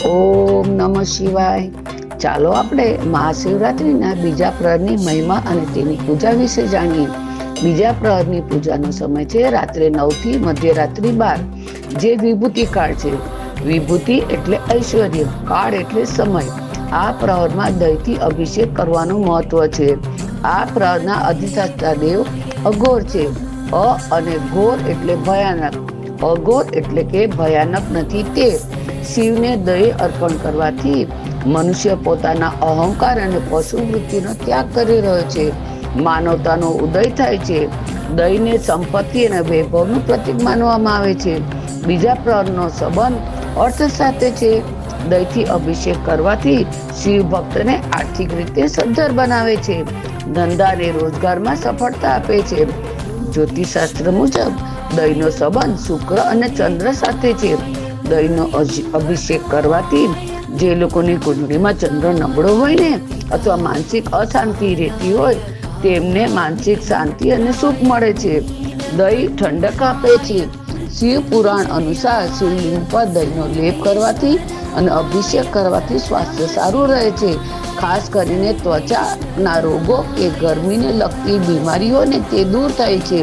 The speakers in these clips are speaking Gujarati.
ઓમ નમઃ શિવાય. ચાલો આપણે મહાશિવરાત્રિના બીજા પ્રહરની મહિમા અને તેની પૂજા વિશે જાણીએ. બીજા પ્રહરની પૂજાનો સમય છે રાત્રે 9 થી મધ્યરાત્રિ 12, જે વિભૂતિ કાળ છે. વિભૂતિ એટલે ઐશ્વર્ય, કાળ એટલે સમય. આ પ્રહરમાં દહીંથી અભિષેક કરવાનું મહત્વ છે. આ પ્રહરના અધિષ્ઠાતા દેવ અઘોર છે. અ અને ઘોર એટલે ભયાનક. અઘોર એટલે કે ભયાનક નથી તે. શિવને દહીં અર્પણ કરવાથી મનુષ્ય પોતાના અહંકાર અને પશુ વૃત્તિનો ત્યાગ કરી રહ્યો છે. માનવતાનો ઉદય થાય છે. દહીંને સંપત્તિ અને વૈભવનું પ્રતીક માનવામાં આવે છે. બીજા પ્રહરનો સંબંધ અર્થ સાથે છે. દહીંથી અભિષેક કરવાથી શિવ ભક્તને આર્થિક રીતે સદ્ધર બનાવે છે. ધંધા અને રોજગારમાં સફળતા આપે છે. જ્યોતિષશાસ્ત્ર મુજબ દહીંનો સંબંધ શુક્ર અને ચંદ્ર સાથે છે. દહીંનો અભિષેક કરવાથી જે લોકોની કુંડળીમાં ચંદ્ર નબળો હોય ને અથવા માનસિક અશાંતિ રહેતી હોય તેમને માનસિક શાંતિ અને સુખ મળે છે. દહીં ઠંડક આપે છે. શિવ પુરાણ અનુસાર શિવલિંગ પર દહીંનો લેપ કરવાથી અને અભિષેક કરવાથી સ્વાસ્થ્ય સારું રહે છે. ખાસ કરીને ત્વચાના રોગો કે ગરમીને લગતી બીમારીઓને તે દૂર થાય છે.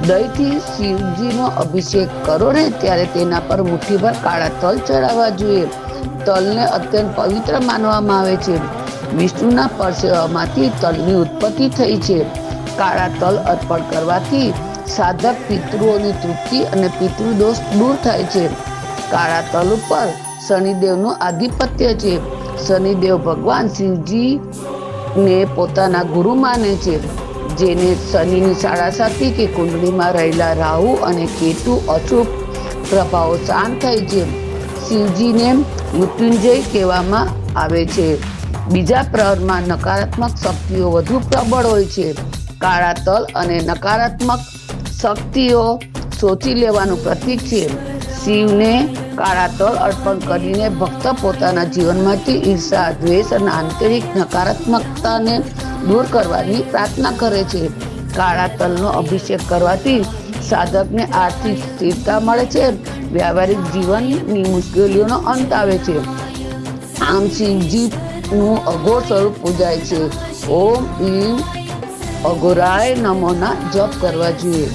દહીંથી શિવજીનો અભિષેક કરો ને ત્યારે તેના પર મુઠ્ઠીભર કાળા તલ ચડાવવા જોઈએ. તલને અત્યંત પવિત્ર માનવામાં આવે છે. વિષ્ણુના પરસેવામાંથી તલની ઉત્પત્તિ થઈ છે. કાળા તલ અર્પણ કરવાથી સાધક પિતૃઓની તૃપ્તિ અને પિતૃદોષ દૂર થાય છે. કાળા તલ ઉપર શનિદેવનું આધિપત્ય છે. શનિદેવ ભગવાન શિવજીને પોતાના ગુરુ માને છે. જેને શનિની સાડાસાતી કે કુંડળીમાં રહેલા રાહુ અને કેતુ અશુભ પ્રભાવો શાંત થાય છે. શિવજીને મૃત્યુંજય કહેવામાં આવે છે. બીજા પ્રહરમાં નકારાત્મક શક્તિઓ વધુ પ્રબળ હોય છે. કાળા તલ અને નકારાત્મક શક્તિઓ શોષી લેવાનું પ્રતીક છે. શિવને કાળા તલ અર્પણ કરીને ભક્ત પોતાના જીવનમાંથી ઈર્ષા, દ્વેષ અને આંતરિક નકારાત્મકતાને દૂર કરવાની પ્રાર્થના કરે છે. કાળા તલનો અભિષેક કરવાથી સાધકને આર્થિક સ્થિરતા મળે છે. વ્યવહારિક જીવનની મુશ્કેલીઓનો અંત આવે છે. આમ શિવજીનું અઘોર સ્વરૂપ પૂજાય છે. ઓમ ઈમ અઘોરાય નમોના જપ કરવા જોઈએ.